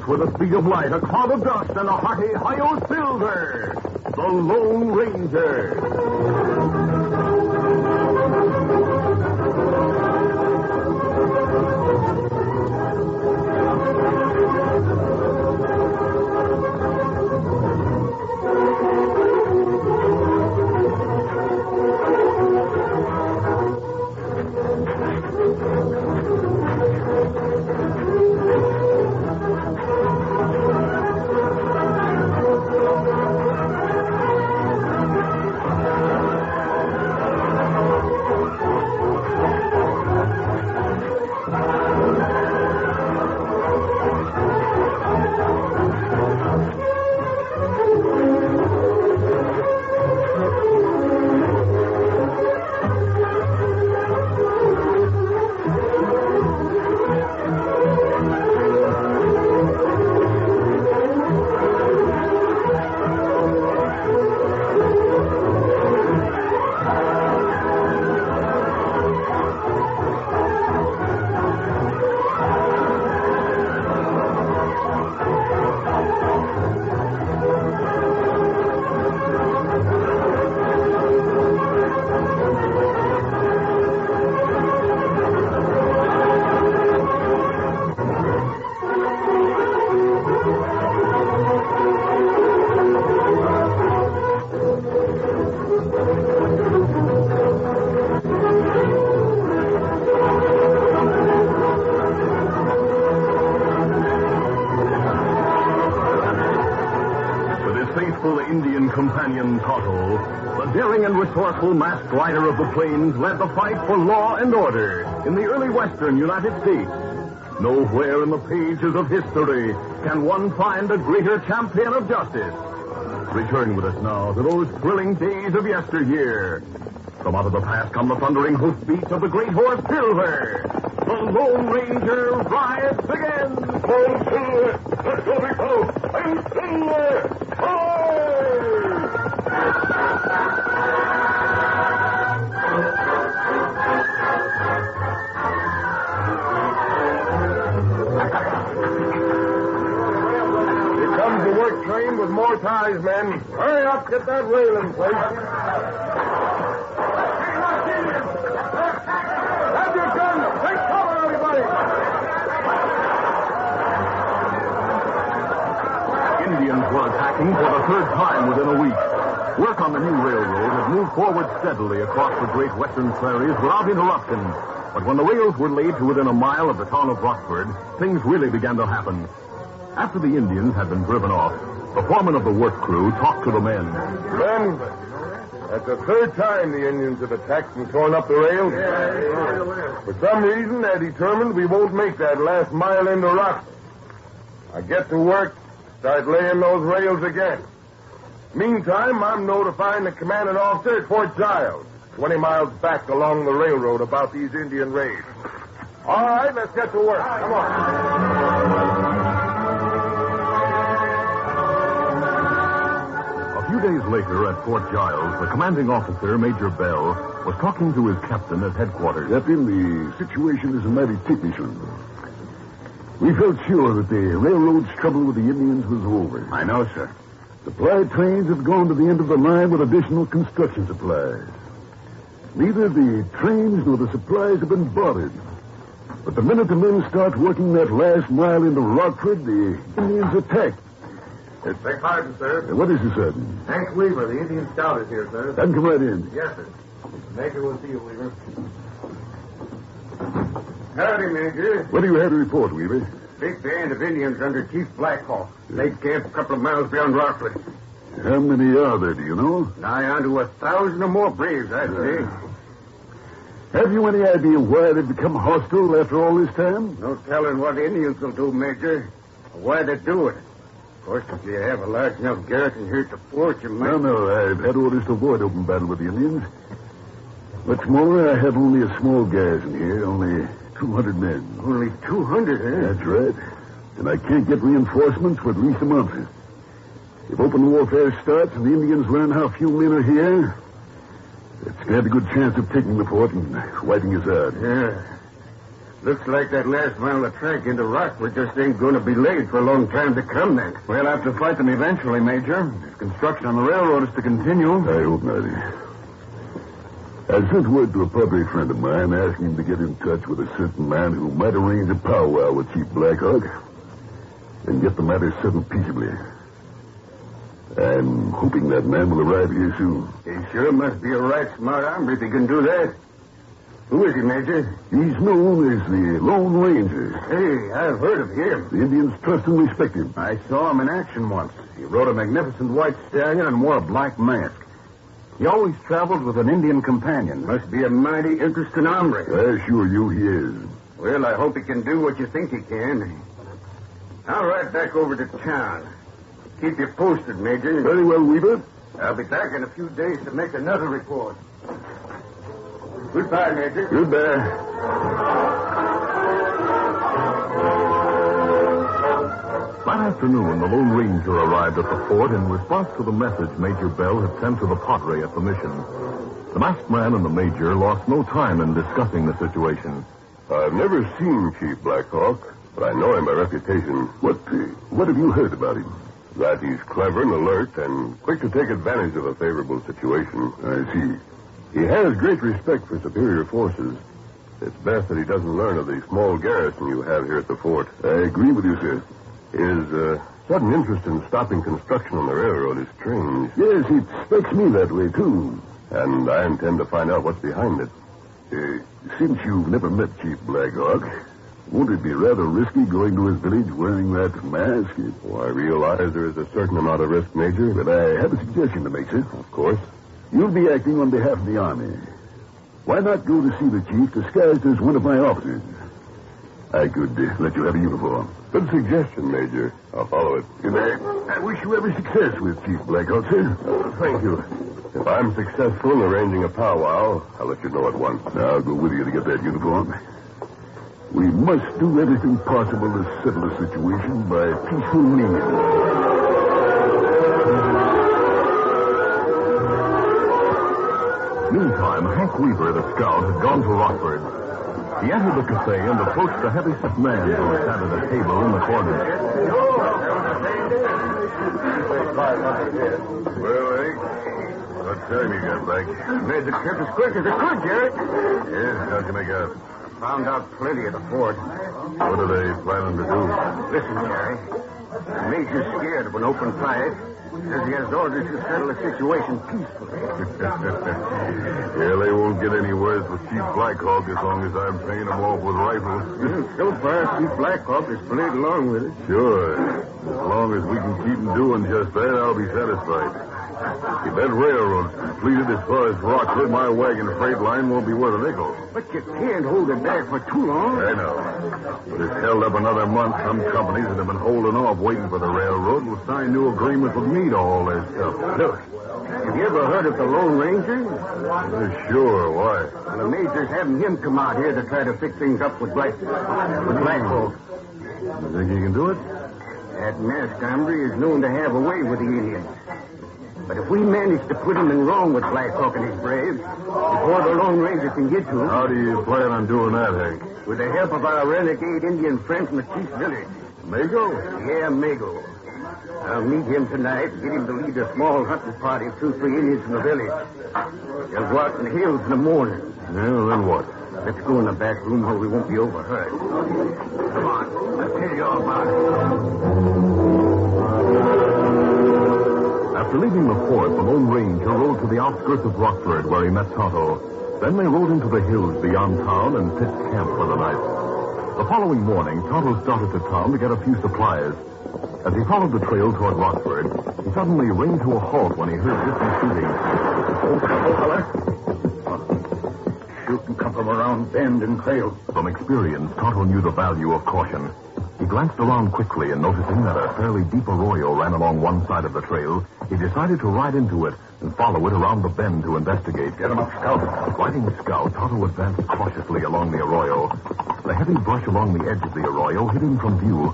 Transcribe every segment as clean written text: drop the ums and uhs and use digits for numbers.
with the speed of light, a cloud of dust, and a hearty Hi-Yo Silver, the Lone Ranger. Indian companion Tonto, the daring and resourceful masked rider of the plains, led the fight for law and order in the early western United States. Nowhere in the pages of history can one find a greater champion of justice. Return with us now to those thrilling days of yesteryear. From out of the past come the thundering hoofbeats of the great horse Silver. The Lone Ranger rides again. Oh, Silver! Let's go, big fellow! I'm Silver! Here comes the work train with more Talisman. Hurry up, get that rail in place. Have your guns! Take cover, everybody! Indians were attacking for the third time within a week. Work on the new railroad had moved forward steadily across the great western prairies without interruption. But when the rails were laid to within a mile of the town of Rockford, things really began to happen. After the Indians had been driven off, the foreman of the work crew talked to the men. Men, that's the third time the Indians have attacked and torn up the rails. For some reason, they're determined we won't make that last mile into Rockford. Now get to work, start laying those rails again. Meantime, I'm notifying the commanding officer at Fort Giles, 20 miles back along the railroad, about these Indian raids. All right, let's get to work. Come on. A few days later at Fort Giles, the commanding officer, Major Bell, was talking to his captain at headquarters. Captain, the situation is a mighty ticklish one. We felt sure that the railroad's trouble with the Indians was over. I know, sir. Supply trains have gone to the end of the line with additional construction supplies. Neither the trains nor the supplies have been bothered. But the minute the men start working that last mile into Rockford, the Indians attack. Beg pardon, sir. What is it, sir? Hank Weaver, the Indian scout, is here, sir. Then come right in. Yes, sir. Major will see you, Weaver. Howdy, Major. What do you have to report, Weaver? Big band of Indians under Chief Blackhawk. Laid camp a couple of miles beyond Rockford. How many are there, do you know? Nigh on to 1,000 or more braves, I'd say. Have you any idea why they've become hostile after all this time? No telling what Indians will do, Major, or why they do it. Of course, if you have a large enough garrison here at the fort, you might... No, I've had orders to avoid open battle with the Indians. What's more, I have only a small garrison here, only 200 men. Only 200, eh? That's right. And I can't get reinforcements for at least a month. If open warfare starts and the Indians learn how few men are here, they stand a good chance of taking the fort and wiping us out. Yeah. Looks like that last mile of track into Rockford just ain't going to be laid for a long time to come, then. We'll have to fight them eventually, Major. If construction on the railroad is to continue. I hope not. I sent word to a public friend of mine asking him to get in touch with a certain man who might arrange a powwow with Chief Blackhawk and get the matter settled peaceably. I'm hoping that man will arrive here soon. He sure must be a right smart hombre if he can do that. Who is he, Major? He's known as the Lone Ranger. Hey, I've heard of him. The Indians trust and respect him. I saw him in action once. He rode a magnificent white stallion and wore a black mask. He always traveled with an Indian companion. Must be a mighty interesting hombre. I assure you he is. Well, I hope he can do what you think he can. I'll ride back over to town. Keep you posted, Major. Very well, Weaver. I'll be back in a few days to make another report. Goodbye, Major. Goodbye. That afternoon, the Lone Ranger arrived at the fort in response to the message Major Bell had sent to the Padre at the mission. The masked man and the Major lost no time in discussing the situation. I've never seen Chief Blackhawk, but I know him by reputation. What have you heard about him? That he's clever and alert and quick to take advantage of a favorable situation. I see. He has great respect for superior forces. It's best that he doesn't learn of the small garrison you have here at the fort. I agree with you, sir. His sudden interest in stopping construction on the railroad is strange. Yes, it strikes me that way, too. And I intend to find out what's behind it. Since you've never met Chief Blackhawk, won't it be rather risky going to his village wearing that mask? Oh, I realize there is a certain amount of risk, Major. But I have a suggestion to make, sir. Of course. You'll be acting on behalf of the Army. Why not go to see the chief disguised as one of my officers? I could let you have a uniform. Good suggestion, Major. I'll follow it. I wish you every success with Chief Blackhawk, sir. Thank you. If I'm successful in arranging a powwow, I'll let you know at once. I'll go with you to get that uniform. We must do everything possible to settle the situation by peaceful means. Meantime, Hank Weaver, the scout, had gone to Rockford. He entered the cafe and approached a heavy-set man who sat at a table in the corner. Well, Hank, what time you got back? Made the trip as quick as I could, Jerry. Yes, how'd you make out? Found out plenty at the fort. What are they planning to do? Listen, Jerry. The Major's scared of an open fight. Says he has orders to settle the situation peacefully. Yeah, they won't get any worse with Chief Blackhawk as long as I'm paying them off with rifles. So far, Chief Blackhawk has played along with it. Sure. As long as we can keep him doing just that, I'll be satisfied. If that railroad's completed as far as Rockford, my wagon freight line won't be worth a nickel. But you can't hold it back for too long. I know. But it's held up another month. Some companies that have been holding off waiting for the railroad will sign new agreements with me to haul their stuff. Look, have you ever heard of the Lone Ranger? Sure, why? Well, the Major's having him come out here to try to fix things up with Blackhawk. You think he can do it? That masked hombre is known to have a way with the Indians. But if we manage to put him in wrong with Blackhawk and his braves, before the Lone Ranger can get to him... How do you plan on doing that, Hank? With the help of our renegade Indian friend from the chief's village. Mago? Yeah, Mago. I'll meet him tonight and get him to lead a small hunting party of 2-3 Indians from the village. They'll go out in the hills in the morning. Yeah, then what? Let's go in the back room where we won't be overheard. Come on. I'll tell you all about it. After leaving the fort, the Lone Ranger rode to the outskirts of Rockford, where he met Tonto. Then they rode into the hills beyond town and pitched camp for the night. The following morning, Tonto started to town to get a few supplies. As he followed the trail toward Rockford, he suddenly reined to a halt when he heard distant shooting. Shooting come from around bend and trail. From experience, Tonto knew the value of caution. He glanced around quickly, and noticing that a fairly deep arroyo ran along one side of the trail, he decided to ride into it and follow it around the bend to investigate. Get him up, Scout. Riding Scout, Tonto advanced cautiously along the arroyo. The heavy brush along the edge of the arroyo hid him from view.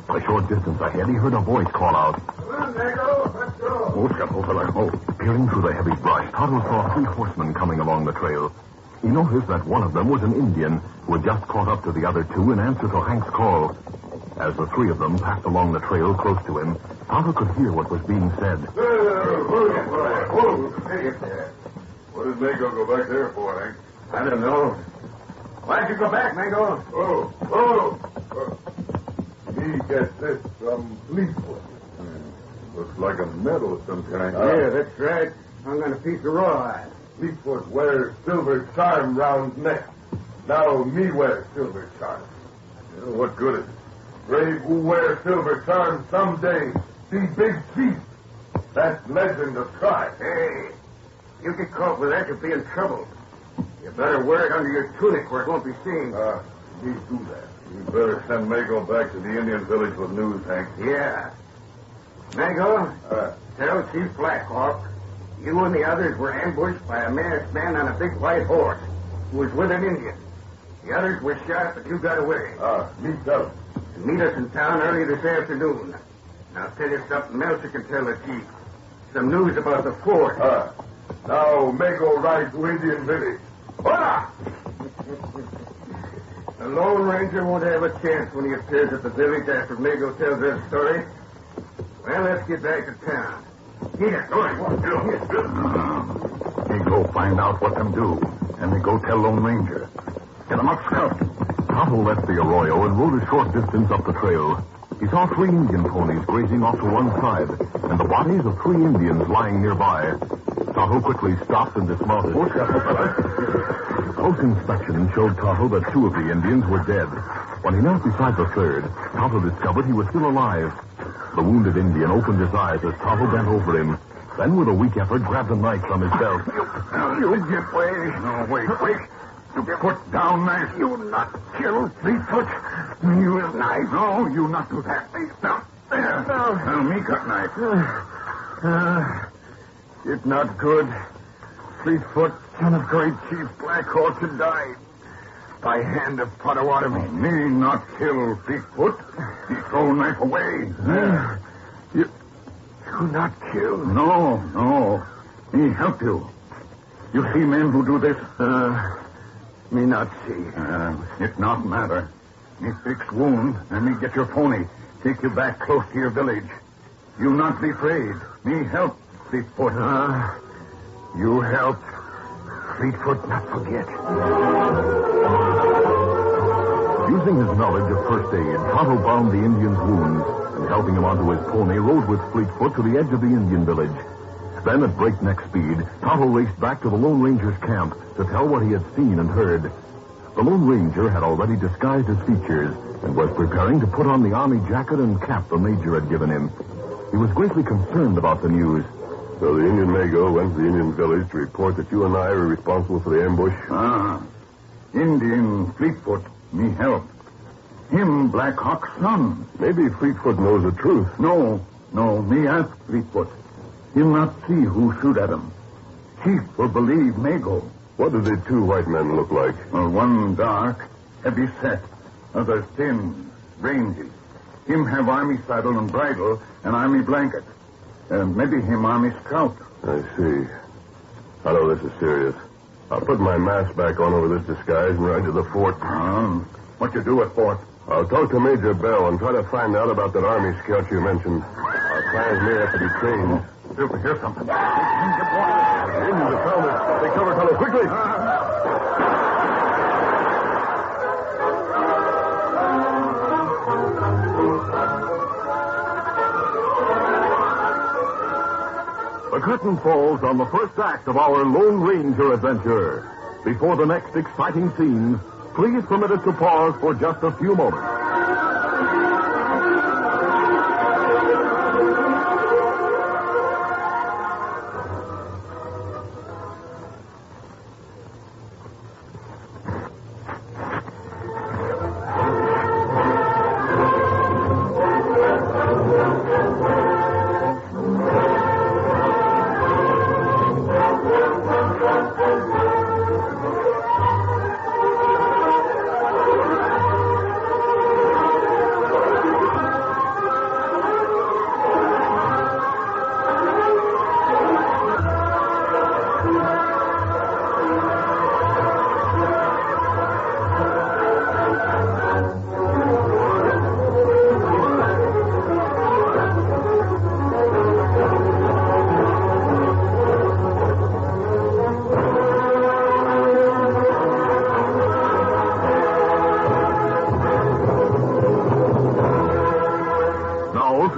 A short distance ahead, he heard a voice call out. Come on, Mago. Let's go. Oh, Scout, fella. Oh. Peering through the heavy brush, Tonto saw 3 horsemen coming along the trail. He noticed that one of them was an Indian who had just caught up to the other two in answer to Hank's call. As the three of them passed along the trail close to him, Tonto could hear what was being said. What did Mago go back there for, Hank? I don't know. Why'd you go back, Mango? He gets this from Fleetwood. Looks like a medal of some kind. Yeah, that's right. Hung on a piece of rawhide. Fleetwood wears silver charm round neck. Now me wear silver charm. What good is it? Brave who wear silver charm someday be big chief. That's legend of tribe. Hey, you get caught with that, you'll be in trouble. You better wear it under your tunic where it won't be seen. Me do that. You better send Mago back to the Indian village with news, Hank. Yeah. Mango, tell Chief Blackhawk you and the others were ambushed by a masked man on a big white horse who was with an Indian. The others were shot, but you got away. Me tell him. And meet us in town early this afternoon. Now, I'll tell you something else you can tell the chief. Some news about the fort. Now, Mago rides to Indian village. Hola! The Lone Ranger won't have a chance when he appears at the village after Mago tells that story. Well, let's get back to town. Here, go on. They go find out what them do, and they go tell Lone Ranger. Get 'em up, Scout. Tonto left the arroyo and rode a short distance up the trail. He saw 3 Indian ponies grazing off to one side, and the bodies of 3 Indians lying nearby. Tonto quickly stopped and dismounted. Close inspection showed Tonto that 2 of the Indians were dead. When he knelt beside the third, Tonto discovered he was still alive. The wounded Indian opened his eyes as Tonto bent over him. Then, with a weak effort, grabbed a knife from his belt. You get away. No, wait. You put down knife. You not kill Fleetfoot. You knife. No, you not do that. Now, there. Now, me cut knife. It's not good. Fleetfoot, son of great Chief Blackhawk, to die by hand of Potawatomi. Me not kill Fleetfoot. He throw knife away. You not kill? No. Me help you. You see men who do this? Me not see. It not matter. Me fix wound, and me get your pony. Take you back close to your village. You not be afraid. Me help Fleetfoot. You help Fleetfoot not forget. Using his knowledge of first aid, Tonto bound the Indian's wounds, and helping him onto his pony, rode with Fleetfoot to the edge of the Indian village. Then, at breakneck speed, Tonto raced back to the Lone Ranger's camp to tell what he had seen and heard. The Lone Ranger had already disguised his features and was preparing to put on the army jacket and cap the Major had given him. He was greatly concerned about the news. So the Indian Mago went to the Indian village to report that you and I were responsible for the ambush? Indian Fleetfoot, me help. Him Black Hawk's son. Maybe Fleetfoot knows the truth. No, me ask Fleetfoot. Him not see who shoot at him. Chief will believe Mago. What did the 2 white men look like? One dark, heavy set. Other thin, rangy. Him have army saddle and bridle and army blanket. Maybe him army scout. I see. I know this is serious. I'll put my mask back on over this disguise and ride to the fort. What you do at fort? I'll talk to Major Bell and try to find out about that army scout you mentioned. Our plans may have to be changed. Here's something. The Indians have found us. Take cover, fellow, quickly. The curtain falls on the first act of our Lone Ranger adventure. Before the next exciting scenes, please permit us to pause for just a few moments.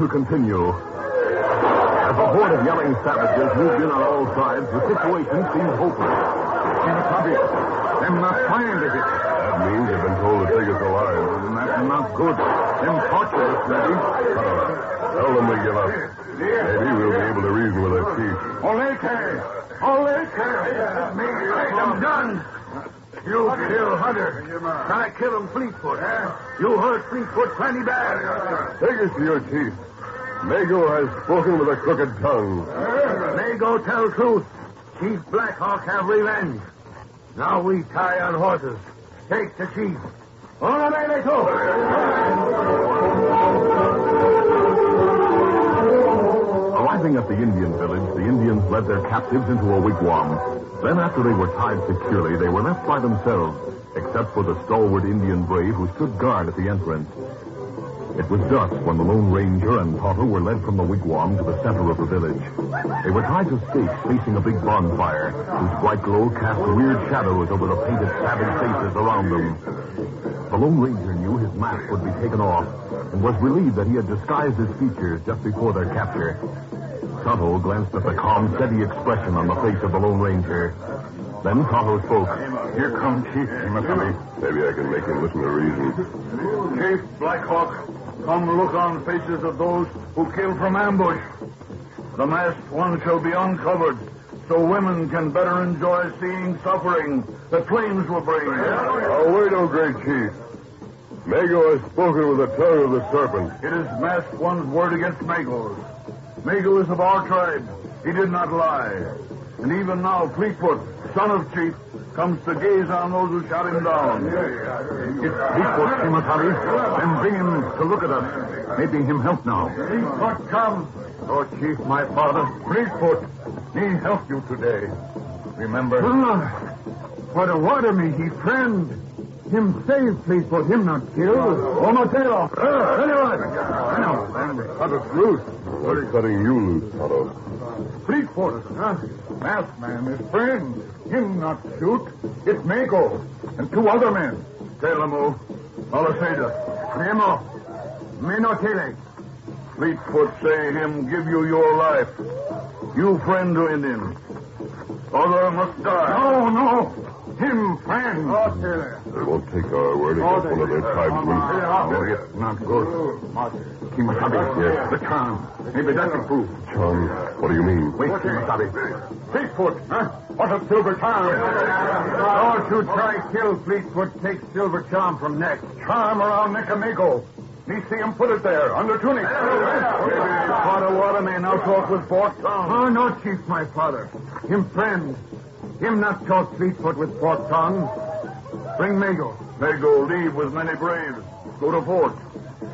to continue. As a horde of yelling savages moved in on all sides, the situation seemed hopeless. Them not find it. That means they've been told to take us alive. That's not good. Them torture us, ready. Tell them we give up. Maybe we'll be able to reason with our chief. Take them guns. You kill Hunter. I kill him Fleetfoot. You hurt Fleetfoot plenty bad. Take us to your chief. Mago has spoken with a crooked tongue. Mago tell truth. Chief Blackhawk have revenge. Now we tie on horses. Take the chief. Orale, go. Arriving at the Indian village, the Indians led their captives into a wigwam. Then, after they were tied securely, they were left by themselves, except for the stalwart Indian brave who stood guard at the entrance. It was dusk when the Lone Ranger and Tonto were led from the wigwam to the center of the village. They were tied to stakes facing a big bonfire, whose bright glow cast weird shadows over the painted savage faces around them. The Lone Ranger knew his mask would be taken off, and was relieved that he had disguised his features just before their capture. Tonto glanced at the calm, steady expression on the face of the Lone Ranger. Then Tonto spoke. Here comes Chief Timothy. Maybe I can make him listen to reason. Chief Blackhawk, come look on faces of those who kill from ambush. The masked one shall be uncovered, so women can better enjoy seeing suffering the flames will bring. Oh, wait, oh great chief. Mago has spoken with the tongue of the serpent. It is masked one's word against Mago's. Mago is of our tribe. He did not lie. And even now, Fleetfoot, son of Chief, comes to gaze on those who shot him down. It's Fleetfoot, Timothy. Then bring him to look at us. Maybe him help now. Fleetfoot, come. Oh, Chief, my father. Fleetfoot, he helped you today. Remember? What a water me, he friend. Him save Fleetfoot, him not kill. Oh, no, tail. Anyone. I know. Cut us loose. We're cutting you loose, Tonto. Fleetfoot, masked man, his friend. Him not shoot. It's Mago and two other men. Telamo, Alaseda. Nemo. Me no tele. Fleetfoot say him give you your life. You friend to Indians. Other must die. No. Him friend. They won't take our word against one of their tribesmen. No, it's not good. Kimasabi, yes. The charm. Maybe that's a proof. Charm? What do you mean? Wait, Kimasabi. Fleetfoot, what a silver charm. Don't you try kill Fleetfoot, take silver charm from neck. Charm around neck of Mago. Me see him put it there, under tunic. Part of water may now talk with forked tongue. Oh, no, Chief, my father. Him friend. Him not talk Fleetfoot with forked tongue. Bring Mago. Mago leave with many braves. Go to fort.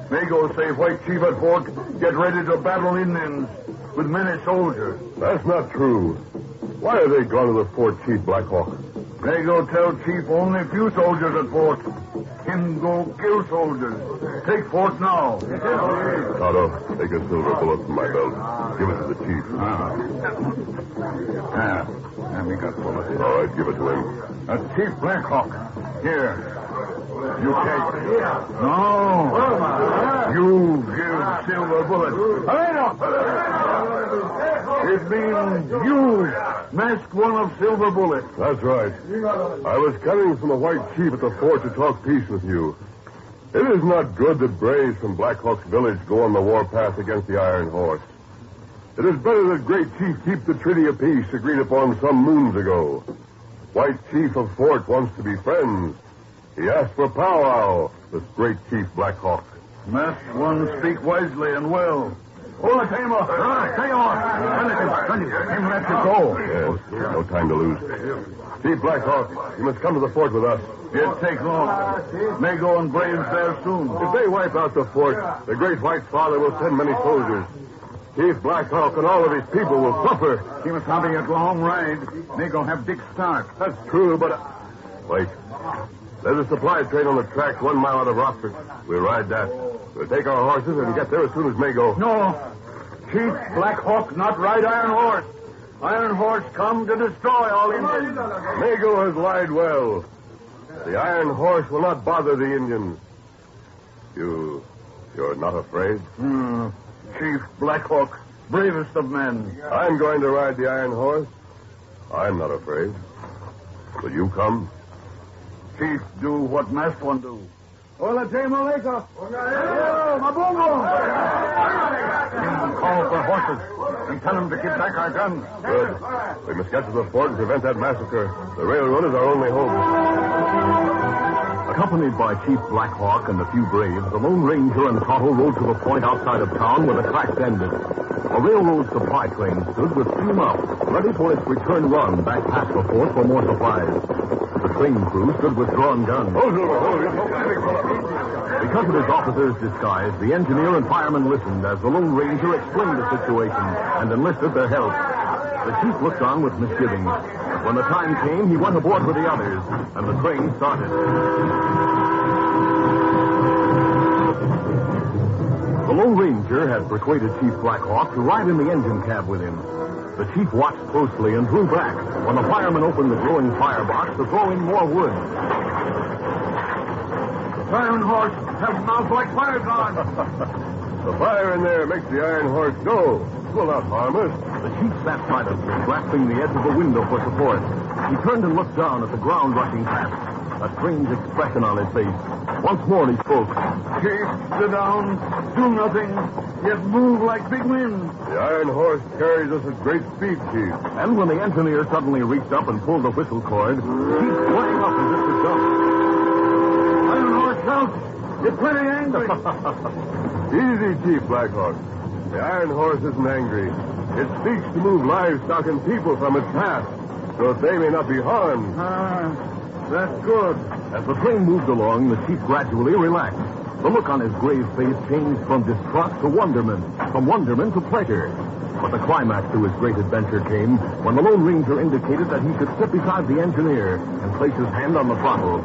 Mago say White Chief at fort, get ready to battle Indians with many soldiers. That's not true. Why are they gone to the fort, Chief Blackhawk? Mago tell Chief only few soldiers at fort. Him go kill soldiers. Take fort now. Tonto, take a silver bullet from my belt. Give it to the chief. We got bullets. All right, give it to him. Chief Blackhawk. Here. You take. No. You give silver bullet. It means you masked one of silver bullet. That's right. I was coming from the White Chief at the fort to talk peace with you. It is not good that braves from Blackhawk's village go on the warpath against the Iron Horse. It is better that Great Chief keep the treaty of peace agreed upon some moons ago. White Chief of Fort wants to be friends. He asked for powwow, this Great Chief Blackhawk. Masked one speak wisely and well. Hold the table. Stay on. Him let you go. Yes, no time to lose. Chief Blackhawk, you must come to the fort with us. It take long. Mago and braves there soon. If they wipe out the fort, the Great White Father will send many soldiers. Chief Blackhawk and all of his people will suffer. He must have a long ride. Mago have Dick start. That's true, but... Wait. There's a supply train on the tracks 1 mile out of Rockford. We'll ride that. We'll take our horses and get there as soon as Mago. No. Chief Blackhawk not ride Iron Horse. Iron Horse come to destroy all Indians. Mago has lied well. The Iron Horse will not bother the Indians. You're not afraid? Chief Blackhawk, bravest of men. I'm going to ride the Iron Horse. I'm not afraid. Will you come? Chief, do what masked one do. Hola, Maleka. Call for horses and tell them to get back our guns. Good. We must get to the fort and prevent that massacre. The railroad is our only hope. Accompanied by Chief Blackhawk and a few braves, the Lone Ranger and Tonto rode to the point outside of town where the tracks ended. A railroad supply train stood with steam up, ready for its return run back past the fort for more supplies. The train crew stood with drawn guns. Because of his officer's disguise, the engineer and fireman listened as the Lone Ranger explained the situation and enlisted their help. The chief looked on with misgivings. When the time came, he went aboard with the others, and the train started. The Lone Ranger had persuaded Chief Blackhawk to ride in the engine cab with him. The chief watched closely and drew back when the fireman opened the glowing firebox to throw in more wood. Iron Horse have mouths like fire guards. The fire in there makes the Iron Horse go. It will not harm us. The chief sat silently, grasping the edge of the window for support. He turned and looked down at the ground rushing past, a strange expression on his face. Once more he spoke. Chief, sit down, do nothing, yet move like big wind. The Iron Horse carries us at great speed, Chief. And when the engineer suddenly reached up and pulled the whistle cord, the chief sprang up as if to jump. Iron Horse out. You're pretty angry. Easy, Chief Blackhawk. The Iron Horse isn't angry. It seeks to move livestock and people from its path, so that they may not be harmed. That's good. As the train moved along, the chief gradually relaxed. The look on his grave face changed from distrust to wonderment, from wonderment to pleasure. But the climax to his great adventure came when the Lone Ranger indicated that he should sit beside the engineer and place his hand on the throttle.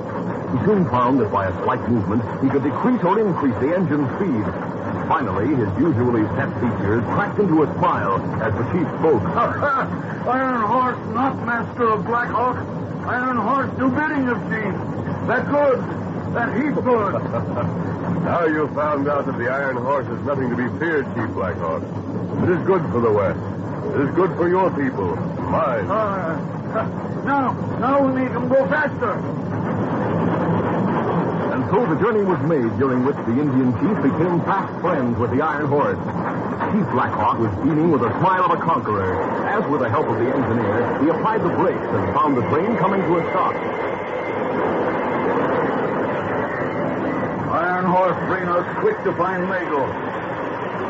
He soon found that by a slight movement, he could decrease or increase the engine's speed. Finally, his usually set features cracked into a smile as the chief spoke. Iron Horse, not master of Blackhawk. Iron Horse, do bidding of Chief. That good. That heap good. Now you've found out that the Iron Horse is nothing to be feared, Chief Blackhawk. It is good for the West. It is good for your people. Mine. Now we make them go faster. And so the journey was made, during which the Indian chief became fast friends with the Iron Horse. Chief Blackhawk was beaming with a smile of a conqueror, as with the help of the engineer, he applied the brakes and found the train coming to a stop. Iron Horse bring us quick to find Mago.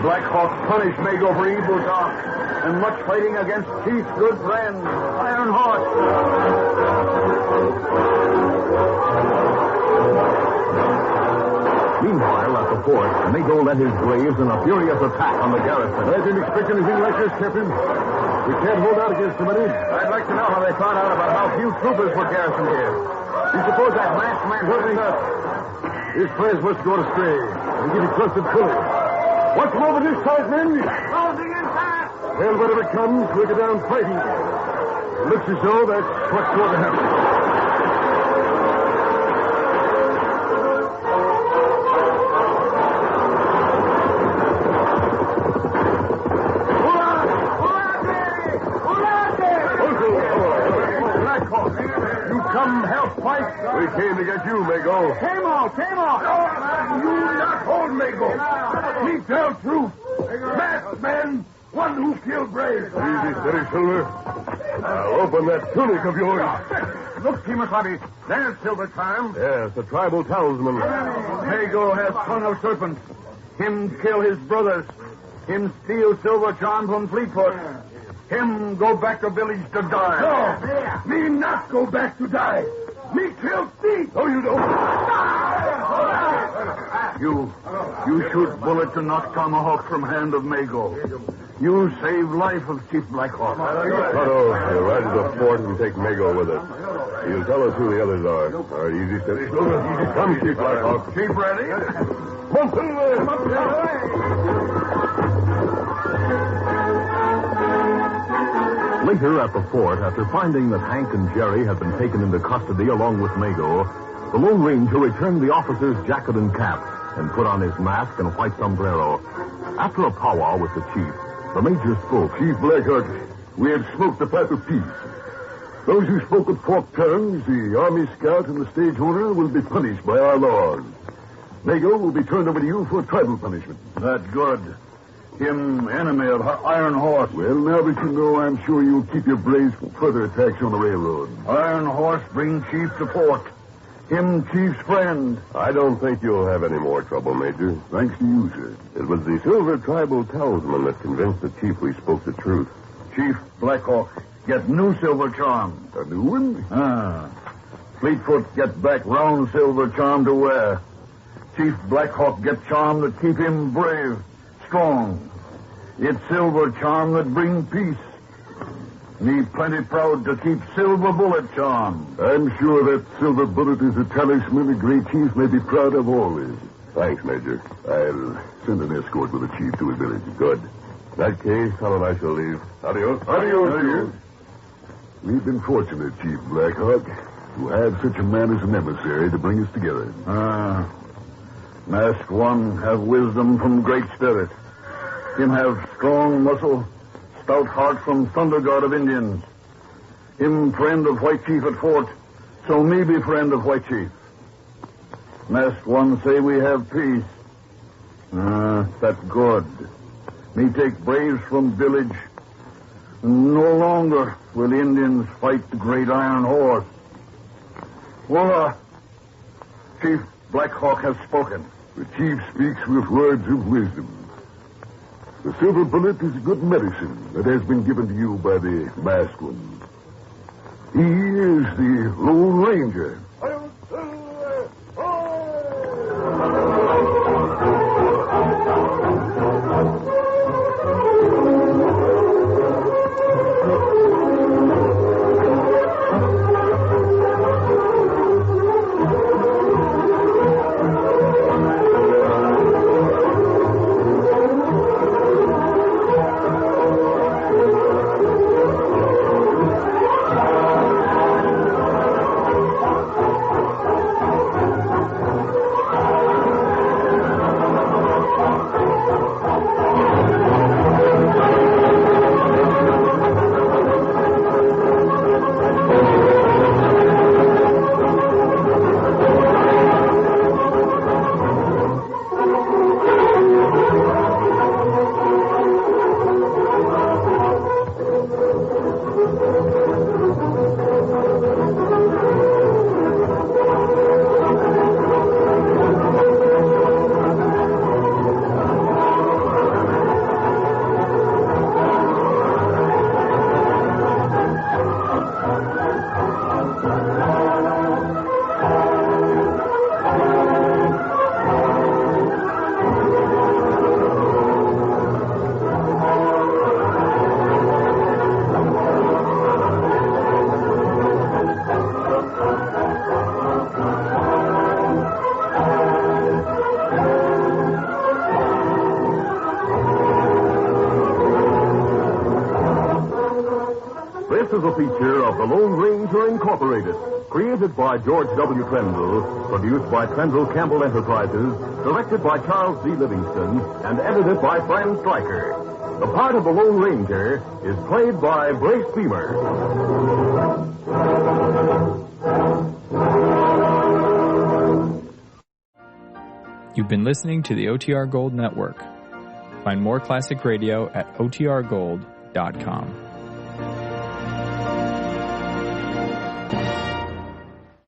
Blackhawk punish Mago for evil talk, and much fighting against Chief's good friend, Iron Horse. Meanwhile, at the fort, Mago led his braves in a furious attack on the garrison. I didn't expect anything like this, Captain. We can't hold out against the many. I'd like to know how they found out about how few troopers were garrisoned here. You suppose that masked man hurting us? His plans must go astray. And get it trusted fully. What's moving this side, men? Closing in fast. Well, whatever comes, we'll get down fighting. It looks as though that's what's going to happen. Come help fight. We came to get you, Mago. Came on. You not hold Mago. He tell truth. Masked man, one who killed Brave. Easy, steady, Silver. Now open that tunic of yours. Look, Kimasabi, there's Silver Charm. Yes, the tribal talisman. Mago has tongue of serpent. Him kill his brothers. Him steal Silver Charm from Fleetfoot. Him go back to village to die. No, me not go back to die. Me kill thief. Oh, you don't. You shoot bullet to knock tomahawk from hand of Mago. You save life of Chief Blackhawk. Tonto, we'll ride to the fort and take Mago with us. He'll tell us who the others are. All right, easy, steady. Come, Chief Blackhawk. Chief ready? Come, Silver. Later at the fort, after finding that Hank and Jerry had been taken into custody along with Mago, the Lone Ranger returned the officer's jacket and cap and put on his mask and white sombrero. After a powwow with the chief, the major spoke. Chief Blackhawk, we have smoked the pipe of peace. Those who spoke with forked tongues, the army scout and the stage owner, will be punished by our laws. Mago will be turned over to you for tribal punishment. That's good. Him enemy of Iron Horse. Well, now that you know, I'm sure you'll keep your braves for further attacks on the railroad. Iron Horse bring chief to port. Him chief's friend. I don't think you'll have any more trouble, Major. Thanks to you, sir. It was the silver tribal talisman that convinced the chief we spoke the truth. Chief Blackhawk get new silver charm. A new one? Fleetfoot get back round silver charm to wear. Chief Blackhawk get charm that keep him brave, strong. It's silver charm that bring peace. Me plenty proud to keep silver bullet charm. I'm sure that silver bullet is a talisman the great chief may be proud of always. Thanks, Major. I'll send an escort with the chief to his village. Good. In that case, Tom and I shall leave. Adios. Adios. We've been fortunate, Chief Blackhawk, to have such a man as an emissary to bring us together. Masked one have wisdom from great spirit. Him have strong muscle, stout heart from Thunder God of Indians. Him friend of White Chief at fort, so me be friend of White Chief. Masked one say we have peace. That's good. Me take braves from village. No longer will Indians fight the great Iron Horse. Well, Chief Blackhawk has spoken. The chief speaks with words of wisdom. The silver bullet is a good medicine that has been given to you by the masked one. He is the Lone Ranger. This is a feature of the Lone Ranger Incorporated, created by George W. Trendle, produced by Trendle Campbell Enterprises, directed by Charles D. Livingston, and edited by Fran Stryker. The part of the Lone Ranger is played by Brace Beamer. You've been listening to the OTR Gold Network. Find more classic radio at otrgold.com.